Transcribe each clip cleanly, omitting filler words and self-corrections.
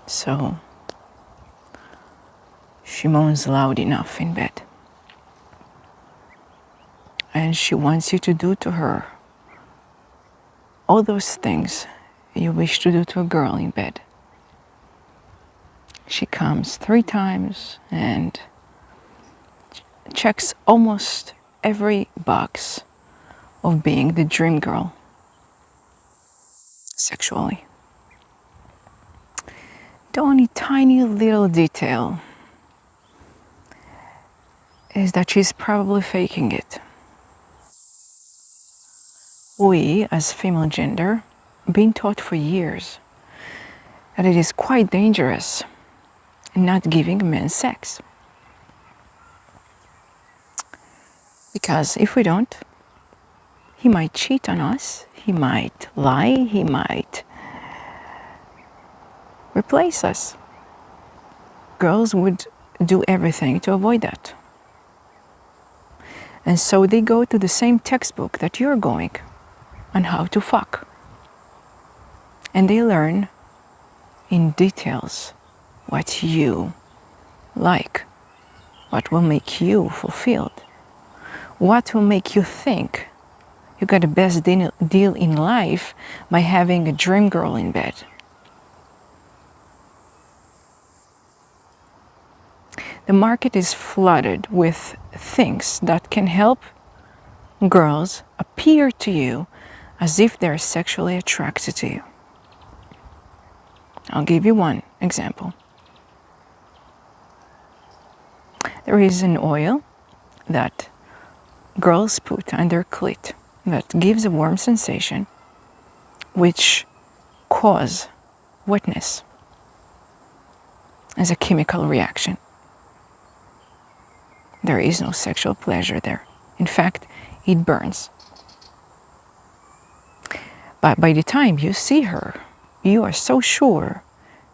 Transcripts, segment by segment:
So she moans loud enough in bed. And she wants you to do to her all those things you wish to do to a girl in bed. She comes 3 times and checks almost every box of being the dream girl sexually. The only tiny little detail is that she's probably faking it. We, as female gender, been taught for years that it is quite dangerous not giving men sex. Because if we don't, he might cheat on us, he might lie, he might replace us. Girls would do everything to avoid that. And so they go to the same textbook that you're going on how to fuck. And they learn in details what you like, what will make you fulfilled, what will make you think you got the best deal in life by having a dream girl in bed. The market is flooded with things that can help girls appear to you as if they're sexually attracted to you. I'll give you one example. There is an oil that girls put on their clit that gives a warm sensation which cause wetness as a chemical reaction. There is no sexual pleasure there. In fact, it burns. But by the time you see her, you are so sure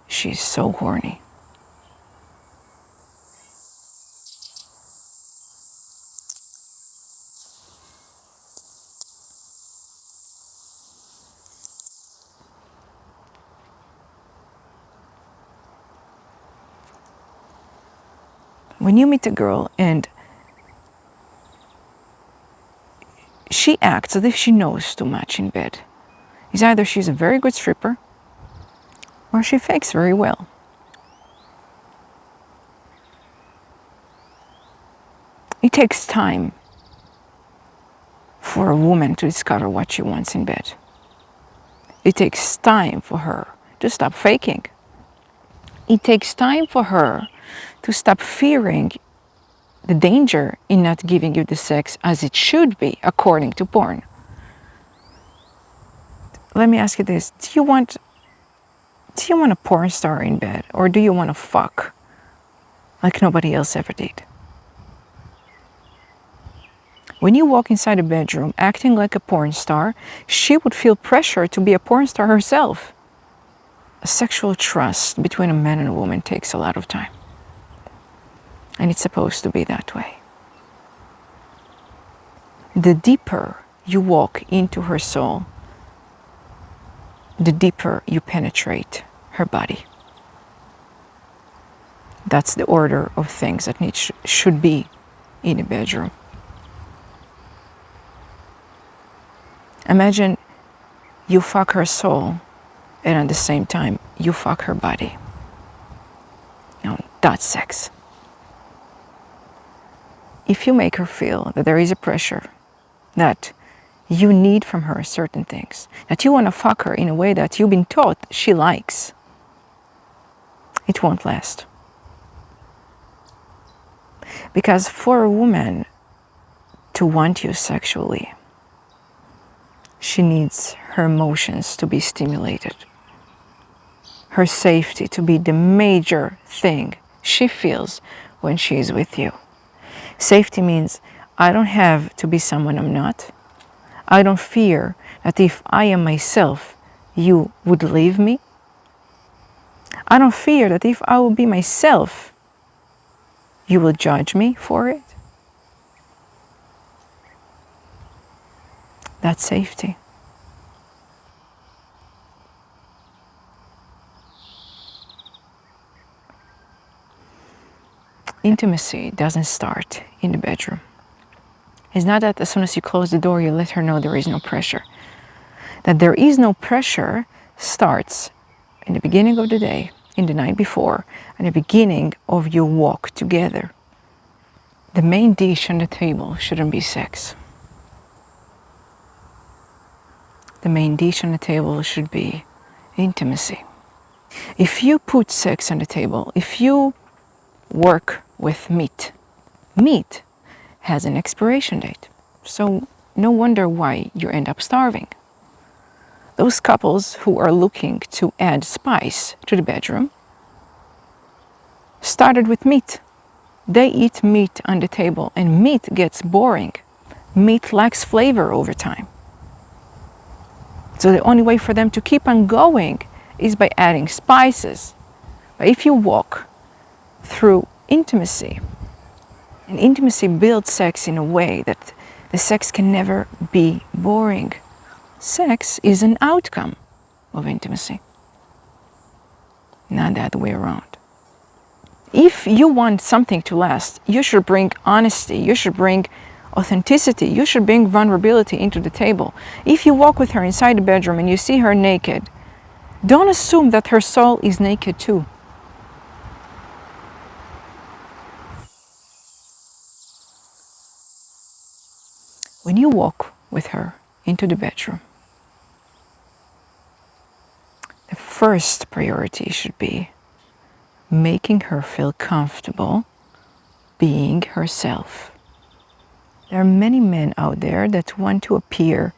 she's so horny. When you meet a girl and she acts as if she knows too much in bed, it's either she's a very good stripper or she fakes very well. It takes time for a woman to discover what she wants in bed. It takes time for her to stop faking. It takes time for her to stop fearing the danger in not giving you the sex as it should be according to porn. Let me ask you this. Do you want a porn star in bed, or do you want to fuck like nobody else ever did? When you walk inside a bedroom acting like a porn star, she would feel pressure to be a porn star herself. A sexual trust between a man and a woman takes a lot of time. And it's supposed to be that way. The deeper you walk into her soul, the deeper you penetrate her body. That's the order of things that should be in a bedroom. Imagine you fuck her soul and at the same time you fuck her body. That's sex. If you make her feel that there is a pressure, that you need from her certain things, that you want to fuck her in a way that you've been taught she likes, it won't last. Because for a woman to want you sexually, she needs her emotions to be stimulated, her safety to be the major thing she feels when she's with you. Safety means I don't have to be someone I'm not. I don't fear that if I am myself, you would leave me. I don't fear that if I will be myself, you will judge me for it. That's safety. intimacy doesn't start in the bedroom. It's not that as soon as you close the door, you let her know there is no pressure. That there is no pressure starts in the beginning of the day, in the night before, and the beginning of your walk together. The main dish on the table shouldn't be sex. The main dish on the table should be intimacy. If you put sex on the table, if you work with meat, meat has an expiration date. So no wonder why you end up starving. Those couples who are looking to add spice to the bedroom started with meat. They eat meat on the table and meat gets boring. Meat lacks flavor over time. So the only way for them to keep on going is by adding spices. But if you walk through intimacy, and intimacy builds sex in a way that the sex can never be boring. Sex is an outcome of intimacy, not the other way around. If you want something to last, you should bring honesty, you should bring authenticity, you should bring vulnerability into the table. If you walk with her inside the bedroom and you see her naked, don't assume that her soul is naked too. When you walk with her into the bedroom, the first priority should be making her feel comfortable being herself. There are many men out there that want to appear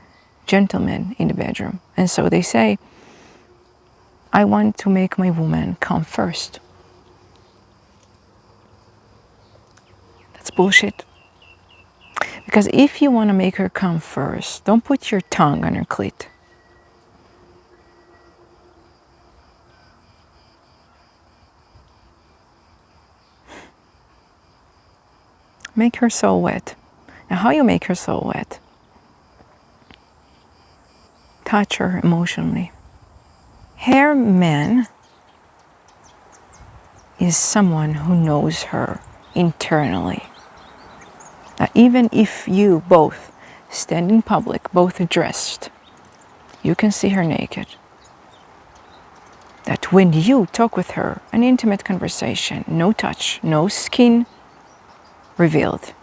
gentlemen in the bedroom. And so they say, I want to make my woman come first. That's bullshit. Because if you want to make her come first, don't put your tongue on her clit. Make her soul wet. Now, how you make her soul wet? Touch her emotionally. Her man is someone who knows her internally. Now, even if you both stand in public, both dressed, you can see her naked. That when you talk with her, an intimate conversation, no touch, no skin revealed,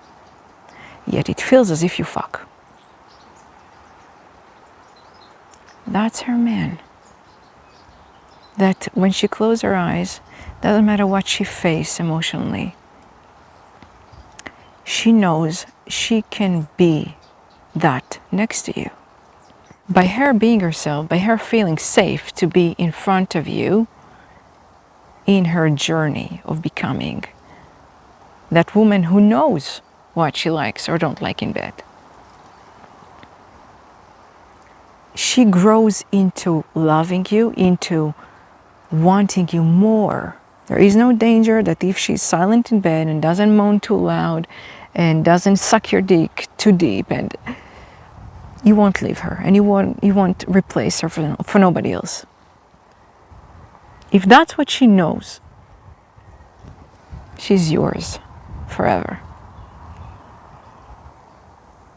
yet it feels as if you fuck. That's her man. That when she closes her eyes, doesn't matter what she faces emotionally, she knows she can be that next to you. By her being herself, by her feeling safe to be in front of you in her journey of becoming that woman who knows what she likes or don't like in bed. She grows into loving you, into wanting you more. There is no danger that if she's silent in bed and doesn't moan too loud and doesn't suck your dick too deep, and you won't leave her and you won't replace her for nobody else. If that's what she knows, she's yours forever.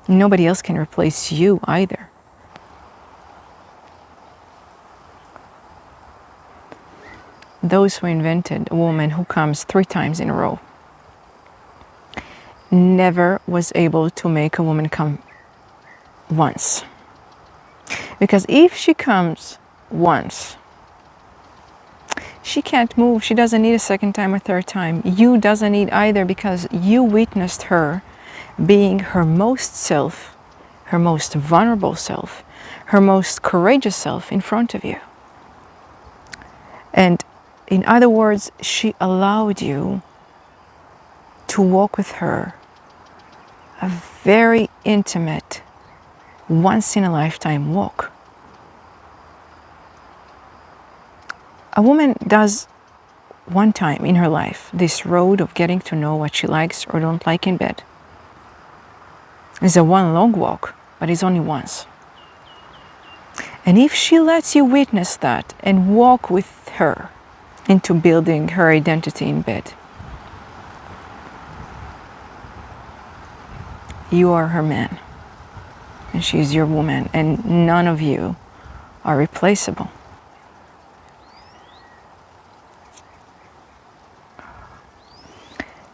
Nobody else can replace you either. Those who invented a woman who comes 3 times in a row never was able to make a woman come once. Because if she comes once, she can't move. She doesn't need a second time or third time. You doesn't need either, because you witnessed her being her most self, her most vulnerable self, her most courageous self in front of you. And in other words, she allowed you to walk with her a very intimate, once-in-a-lifetime walk. A woman does one time in her life this road of getting to know what she likes or don't like in bed. It's a one long walk, but it's only once. And if she lets you witness that and walk with her into building her identity in bed, You are her man, and she's your woman, and none of you are replaceable.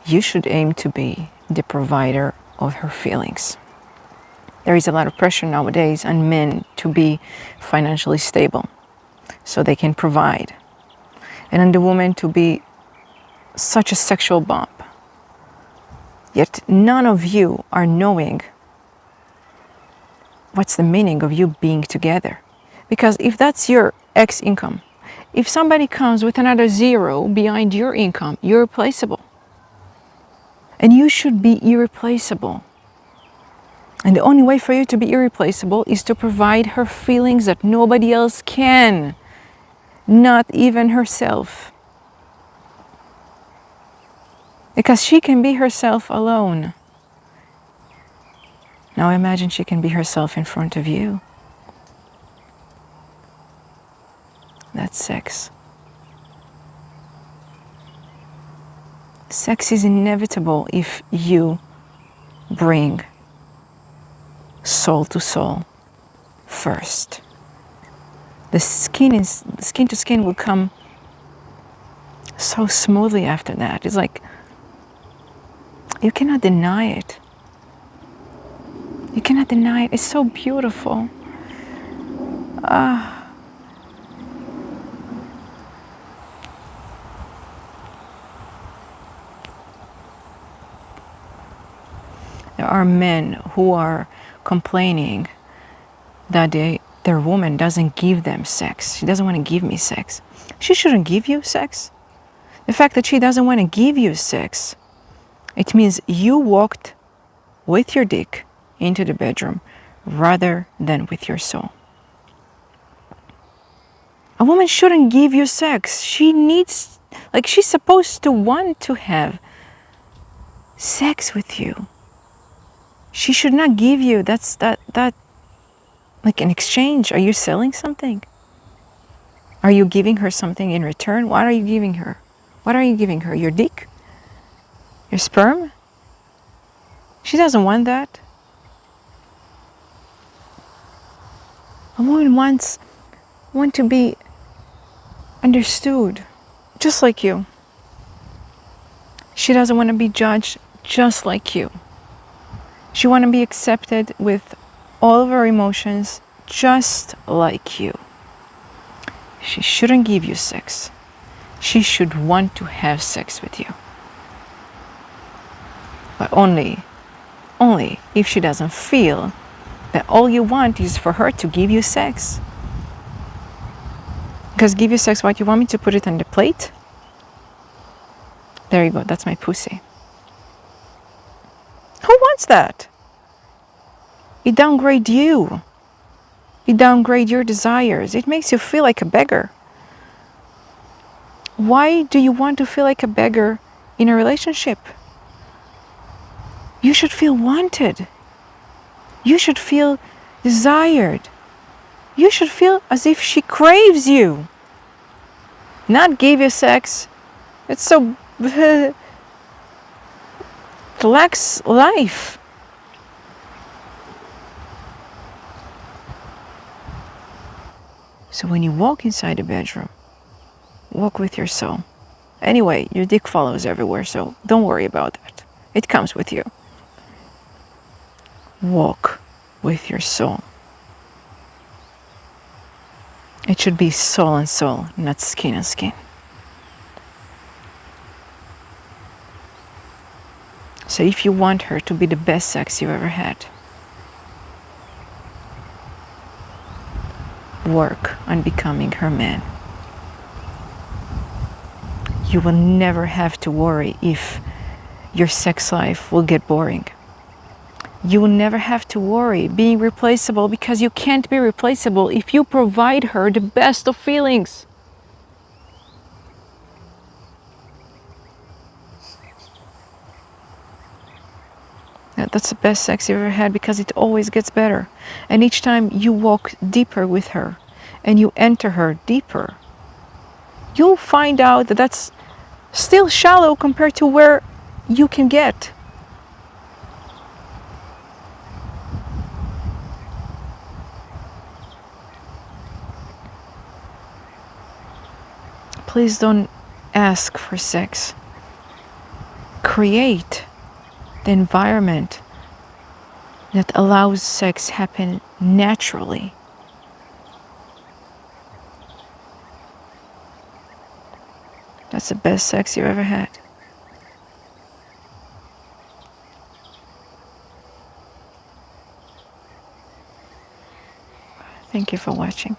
You should aim to be the provider of her feelings. There is a lot of pressure nowadays on men to be financially stable so they can provide, and on the woman to be such a sexual bomb. Yet none of you are knowing what's the meaning of you being together. Because if that's your X income, if somebody comes with another zero behind your income, you're replaceable. And you should be irreplaceable. And the only way for you to be irreplaceable is to provide her feelings that nobody else can, not even herself. Because she can be herself alone. Now imagine she can be herself in front of you. That's sex. Sex is inevitable if you bring soul to soul first. The skin to skin will come so smoothly after that. It's like you cannot deny it. You cannot deny it. It's so beautiful. There are men who are complaining that their woman doesn't give them sex. She doesn't want to give me sex. She shouldn't give you sex. The fact that she doesn't want to give you sex, it means you walked with your dick into the bedroom rather than with your soul. A woman shouldn't give you sex. She needs, she's supposed to want to have sex with you. She should not give you, that like an exchange. Are you selling something? Are you giving her something in return? What are you giving her? What are you giving her? Your dick? Your sperm? She doesn't want that. A woman wants to be understood, just like you. She doesn't want to be judged, just like you. She wants to be accepted with all of her emotions, just like you. She shouldn't give you sex. She should want to have sex with you. But only if she doesn't feel that all you want is for her to give you sex. Because give you sex, what, you want me to put it on the plate? There you go, that's my pussy. Who wants that? It downgrades you. It downgrades your desires. It makes you feel like a beggar. Why do you want to feel like a beggar in a relationship? You should feel wanted. You should feel desired. You should feel as if she craves you. Not give you sex. It's so it lacks life. So when you walk inside the bedroom, walk with your soul. Anyway, your dick follows everywhere, so don't worry about that. It comes with you. Walk with your soul. It should be soul and soul, not skin and skin. So if you want her to be the best sex you ever had, work on becoming her man. You will never have to worry if your sex life will get boring. You will never have to worry being replaceable, because you can't be replaceable if you provide her the best of feelings. That's the best sex you've ever had, because it always gets better. And each time you walk deeper with her and you enter her deeper, you'll find out that that's still shallow compared to where you can get. please don't ask for sex. Create the environment that allows sex happen naturally. That's the best sex you ever had. Thank you for watching.